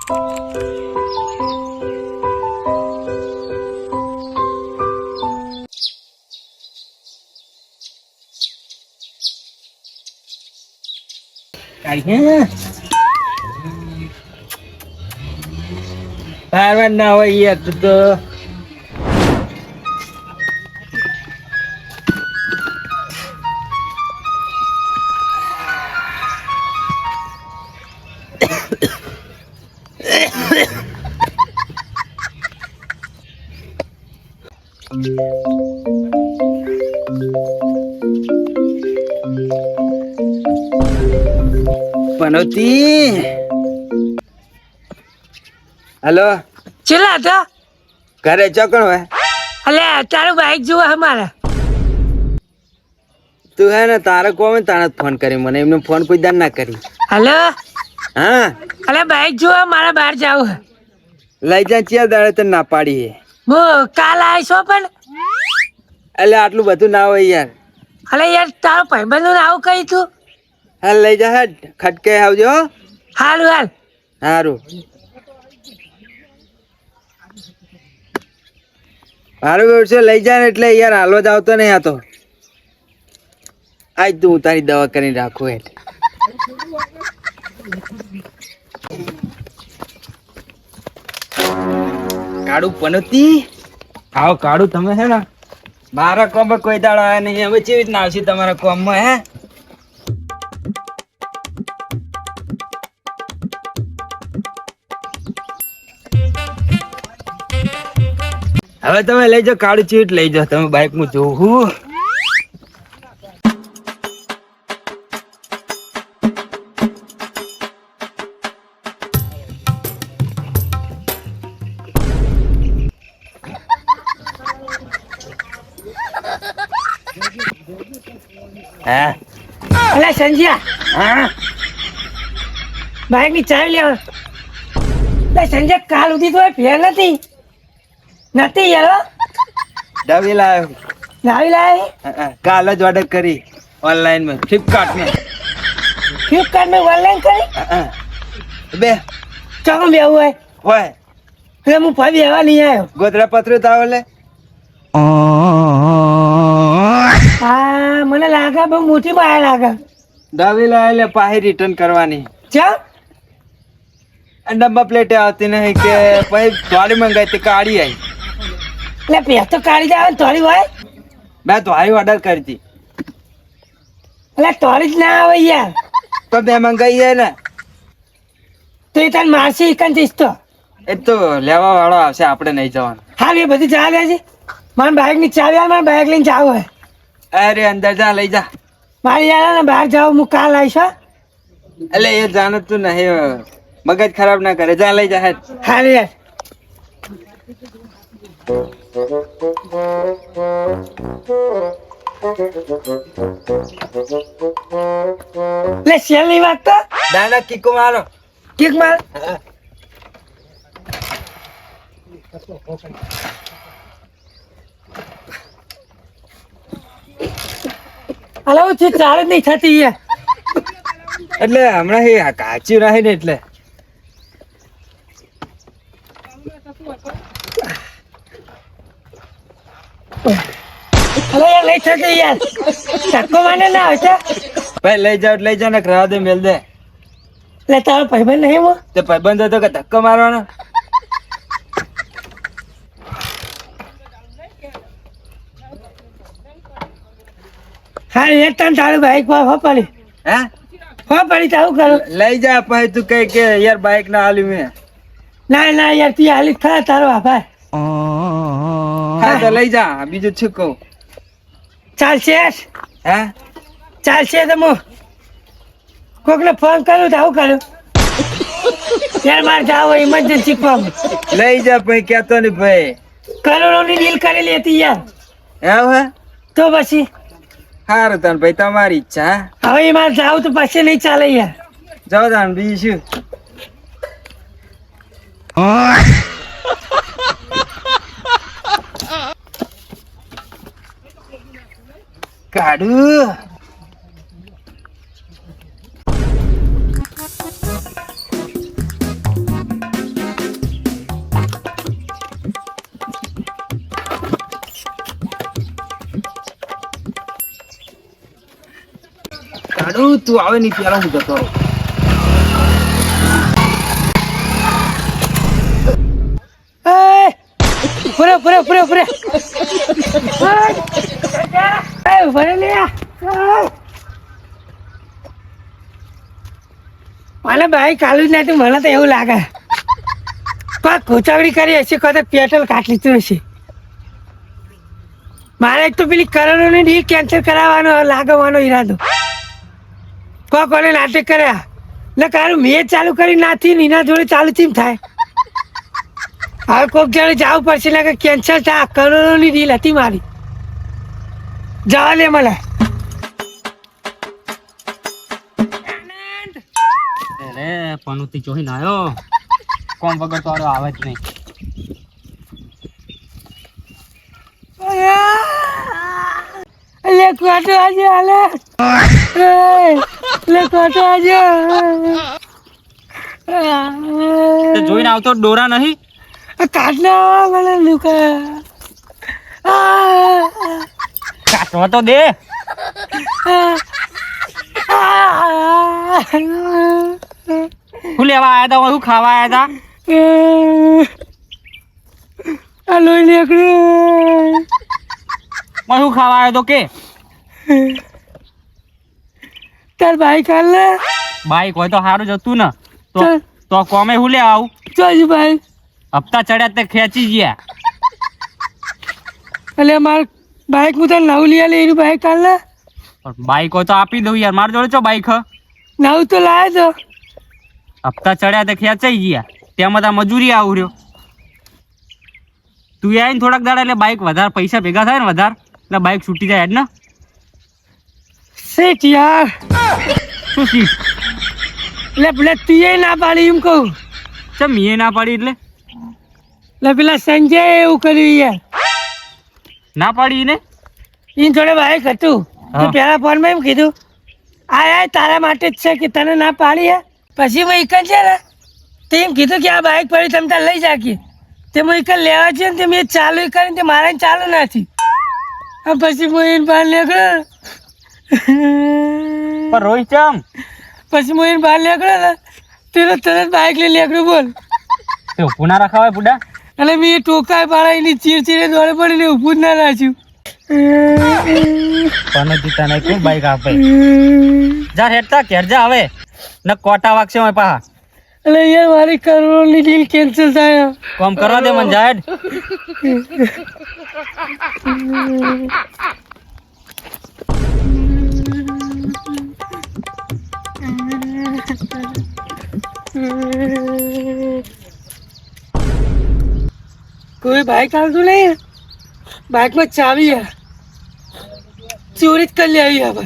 ના હોય યાર તું તો પનોતી. હેલો ચેલા હતા ઘરે ચોકણ હોય અલે તારું બાઈક જોવા અમારે તું હે ને તારે કોમે તાણે ફોન કરી મને એમને ફોન કોઈ દાન ના કરી. હલો હા અલે બાઈક જોવા મારા બહાર જાવ લઈ જા ચિયા દાડે તને ના પાડી હે હું કાલ આવીશો પણ એટલે આટલું બધું ના હોય યાર. અલે યાર તારો ભાઈબંધ નું આવું કહી તું હાલ લઈ જા હેડ ખટકે આવજો. હારું હાલ સારું સારું વ્યવસાય લઈ જા ને એટલે યાર હાલવા જ આવતો નહીં. આ તો આજ તું તારી દવા કરીને રાખું હેઠ. કાળું પનોતી આવો કાળું તમે હે ને મારા કોમ કોઈ દાડો આવ્યા નહીં હવે કેવી રીતના આવશે તમારા કોમમાં હે. હવે તમે લઈ જાઓ કાળું ચીટ લઈ જાઓ તમે બાઈક માં જોવું. હા અલે સંજ્યા હા બાઈક ની ચાવી લેવા લે સંજય કાલ સુધી તો ફેર નથી યાર ડબી લાવ્યો. લાવી લાવી કાલ જ ઓર્ડર કરી ઓનલાઈન માં ફ્લિપકાર્ટ માં. ફ્લિપકાર્ટ में ऑनलाइन કરી બે ચાલો બેવું હોય હોય એટલે હું ફરી બેવા નહીં આવ્યો. ગોદરા પત્ર તાવ લે હા મને લાગે બહુ મોટી માયા લાગે. ડબી લાવે એટલે પાછી રિટર્ન કરવાની. ચા નંબર પ્લેટ આવતી નહીં કે પછી થોડી મંગાઈ તે કાઢી આવી. એટલે પેસ તો કાઢી જાય ને થોડી હોય મેં થોડી ઓર્ડર કરી હતી એટલે થોડી જ ના આવે યાર. તો બે મંગાઈ જાય ને તો એ તાર મારસી એકન જઈશ તો એ તો લેવા વાળો આવશે આપણે નહીં જવાનું. હા એ બધી ચાલે છે મારા બાઈક ની ચાવી આવે મારા બાઈક લઈને જાવ હોય. અરે અંદર જા લઈ જા. મારી યાર ને બહાર જાવ હું કાલ આવીશ હો. એટલે એ જાણ તું નહીં મગજ ખરાબ ના કરે જા લઈ જા હેડ. હા યાર લે શેલ ની વાત તો દાના કીકો મારો કિક માર અલા હું ચાલ જ નહીં થતી યાર. એટલે હમણાં એ કાચી રહે ને એટલે અલા યાર લઈ થતી યાર ધક્કો માને ના હોય ભાઈ લઈ જાવ લઈ જાવ ને રાહ દે મેલ દે. એટલે તારો ભાઈબંધ નહીં હું તે ભાઈબંધ હતો કે ધક્કો મારવાનો. હા એક ટાઈમ તારું બાઈક પર હો પડી હે હો પડી તારું કરું લઈ જા પછી તું કઈ કે યાર બાઈક ના આલ્યું મેં. ના ના યાર તું હાલી ખરા તારો આભાર. હા તો લઈ જા બીજું શું કહું. ચાલશે હે ચાલશે તો હું કોકને ફોન કરું તો આવું કરું યાર મારે જાવ ઇમરજન્સી ફોન લઈ જા પછી કેતો ને ભાઈ કરોડોની ડીલ કરેલી હતી યાર. એમ હે તો પછી સારું તને ભાઈ તમારી ઈચ્છા. હવે એ મારે જાવ તો પછી નહીં ચાલે યાર. જાઓ તાન બીજું શું. કાઢું કાઢું તું આવે નહીં પેલા હું જતો રહું. પૂરે પૂરે પૂરે પૂરે ભરે લે મને બાઈક કાલું જ નથી મને તો એવું લાગે કોઈ ખોચાવડી કરી હશે કોઈ તો પેટ્રોલ કાઢ લીધું હશે મારે એક તો પેલી કરોડોની ડીલ કેન્સલ કરાવવાનો લાગવાનો ઈરાદો કોને નાટક કર્યા એટલે કારું મેં ચાલુ કરી નાથી નીના જોડે ચાલુ ચીમ થાય હવે કોઈક જણે જવું પડશે એટલે કેન્સલ થાય કરોડોની ડીલ હતી મારી જવા લે મને અરે પનુતી ચોહી નાયો કોમ વગર તો આરો આવે જ નહીં. લે કોટો આજે હાલે લે કોટો આજે તે જોઈને આવતો ડોરા નહીં. કાટલા મને લુકા કાટવા તો દે. શું લેવા આયા તા શું ખાવા આયા તા આ લોહી નીકળ્યું પણ શું ખાવા આવ્યો તો કે તાર બાઈક હાલ ને બાઈક હોય તો સારું જતું ને તો ચાલ. તો કોમે શું લે આવું ચાલ ભાઈ હપ્તા ચડ્યા તે ખેંચી ગયા. એટલે માર બાઈક હું તને નવું લઈ આલે એનું બાઈક હાલ ને પણ બાઈક હોય તો આપી દઉં યાર મારા જોડે ચો બાઈક હ નવું તો લાવે તો હપ્તા ચડ્યા તે ખેંચાઈ ગયા તેમાં તો મજૂરી આવું રહ્યો. તું આવીને થોડાક દાડા એટલે બાઈક વધારે પૈસા ભેગા થાય ને વધારે એટલે બાઈક છૂટી જાય જ ને. શેઠ યાર શું સીટ એટલે પેલા તું ના પાડી એમ કહું ચમ મેં ના પાડી એટલે એટલે પેલા સંજય એવું કર્યું યાર ના પાડી ને એની જોડે બાઈક હતું તો હા. પેલા ફોનમાં એમ કીધું આ તારા માટે જ છે કે તને ના પાડી હે પછી મેં એકન છે ને તે એમ કીધું કે આ બાઈક પડી તમે તાર લઈ જાકીએ તે મેં એકન લેવા છે ને તે મેં ચાલુ કરીને તે મારે ચાલુ નથી પછી હું એને બહાર નીકળ્યો પણ રોહિત ચમ પછી હું એને બહાર નીકળ્યો ને તેનો તરત બાઈક લઈ નીકળ્યું બોલ તે ઊભું ના રખાવાય બુડા. અને મેં એ ટોકાય પાડા એની ચીડચીડે દોડે પડીને ઊભું જ ના રાખ્યું પણ તને કોણ બાઈક આપે જા હેઠતા ઘેર જા હવે ન કોટા વાગશે હોય પાહા. એટલે યાર મારી કરોડની ડીલ કેન્સલ થાય કોમ કરવા દે મને જાહેર. કોઈ બાઈક આવતું નહીં બાઈકમાં ચાવી હે ચોરી જ કરી લેવી હવે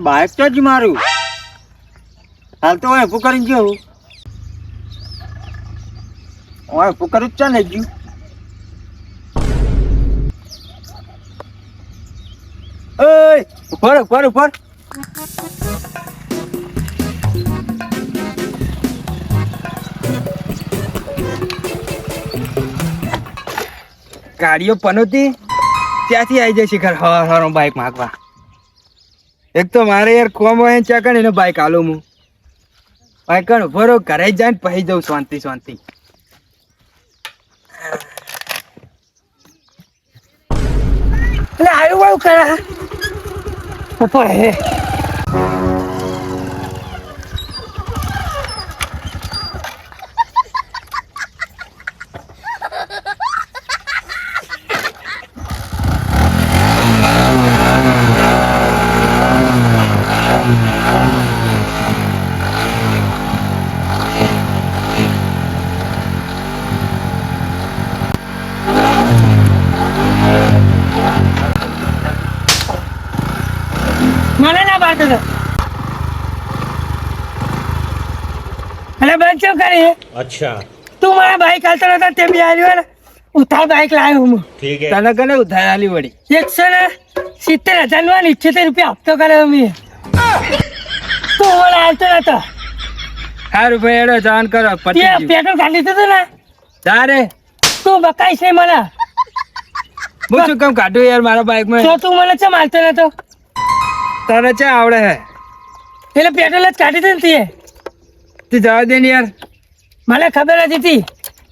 બાઈક તો જ મારું હાલ તો હોય પુકારી ગયો હોય પુકારું જ ચાલે ગયું. ઓય ઉપર ઉપર ઉપર ગાડીઓ પનોતી ત્યાંથી આવી જાય શિખર હવાર હવાર બાઈક માગવા. એક તો મારે યાર કોમ હોય ચા કરે ને બાઈક હાલું હું બાઈક કણ ભરો ઘરે જ જાય ને પછી જઉં શાંતિ શાંતિ. એટલે આવ્યું વાળું કરા ઉપર હે મને ના પાડતો હતો કરી अच्छा તું મારા બાઈક હાલતો નતો તે બી આવ્યો ને ઉઠાવ બાઈક લાવ્યો હું ठीक है તને કને ઉધાર આલી વળી 170,000 નો 78 રૂપિયા હપ્તો કર્યો મેં તું મને હાલતો નતો સારું ભાઈ એડો જાન કરો તે પતી ગયું. પેટ્રોલ કાઢી દીધું ને તારે તું બકાઈશ નહીં મને હું શું કામ કાઢું યાર મારા બાઈક માં તો તું મને ચમ હાલતો નતો તને છે આવડે હે એટલે પેટ્રોલ જ કાઢી દે ને તે તું જવા દે ને યાર મને ખબર જ હતી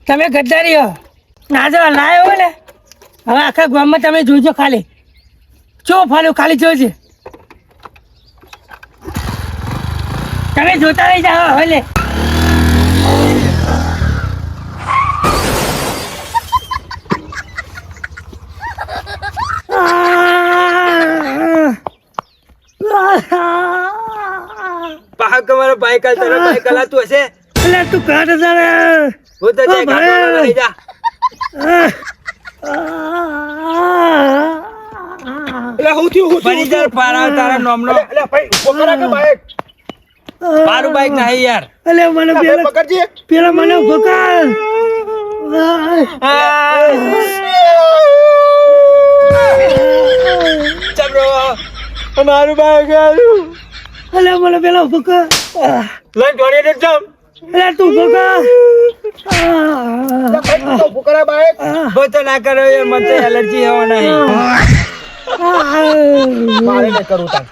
તમે ગદ્દારી હો ના જવા લાયો હોય ને હવે આખા ગામમાં તમે જોજો ખાલી ચો ફાલું ખાલી જોજે તમે જોતા રહી જાઓ હવે લે પાક મારો બાઈક હાલ તારો બાઈક હલાતું હશે એટલે તું કાઢ તારે હું તો જાય કાઢવાનો લઈ જા એટલે હું થયું બની જા પારા તારા નામનો એટલે ભાઈ ઉભો કરા કે બાઈક મારું બાઈક નહીં યાર અલે મને પેલા પકડજે પેલા મને ભૂકા ચબરો મારું બાઈક આવ્યું અલે મને પેલા ભૂકા લઈને દોડી ને જમ અલે તું ભૂકા ભાઈ તો ઉભો કરા બાઈક બહુ તો ના કરો યાર મને તો એલર્જી હોવા નહીં મારે ન કરું તાર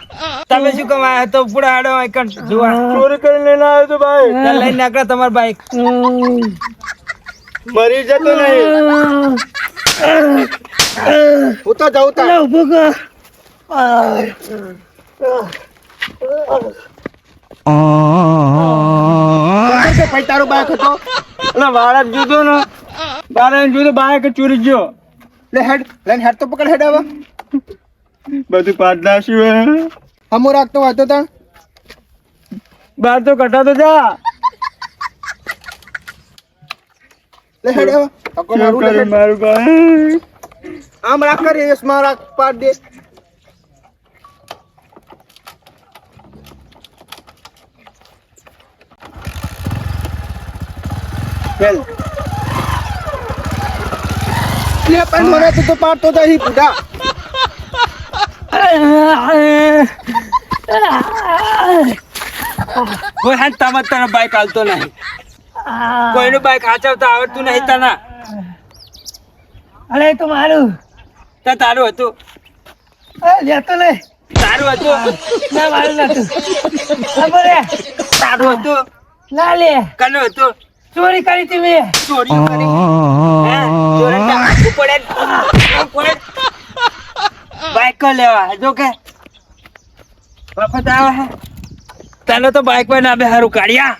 તમે શું કામ આયા તો પૂરા હાડો આઈકન જોવા ચોરી કરીને લઈને આવ્યો તો ભાઈ લઈને નાખડા તમાર બાઈક મરી જતો નહીં હું તો જાઉં તાર અલે ભૂકા ભાઈ તારો બાઈક હતો એટલે બાળક જુદો ને બાળક જુદો બાઈક ચોરી ગયો લે હેડ લઈને હેડ તો પકડ હેડ હવે બધું પાડ નાખ્યું હમો રાખતો વાતો તાણ બાર તો કટાતો જા લે હેડ હવે અકો મારું લે હેડ. મારું બાઈક આમ રાખ કરી એસમાં રાખ પાડ દે ચાલ લે પણ મને તો પાડતો તો અહીં પૂડા કોઈ હાથ તમે તને બાઈક હાલતો નહીં કોઈનું બાઈક હાચવતા આવડતું નહીં તને અલે તું મારું તો તારું હતું લેતો નહીં તારું હતું ના મારું નતું બોલે તારું હતું ના લે કનું હતું ચોરી કરી હતી મેં ચોરી કરી હે? ચોરી તો આપવું પડે ને. આપવું પડે. બાઈક કો લેવા જો કે વખત આવે હે તને તો બાઈક માં ના બે હારું કાઢ્યા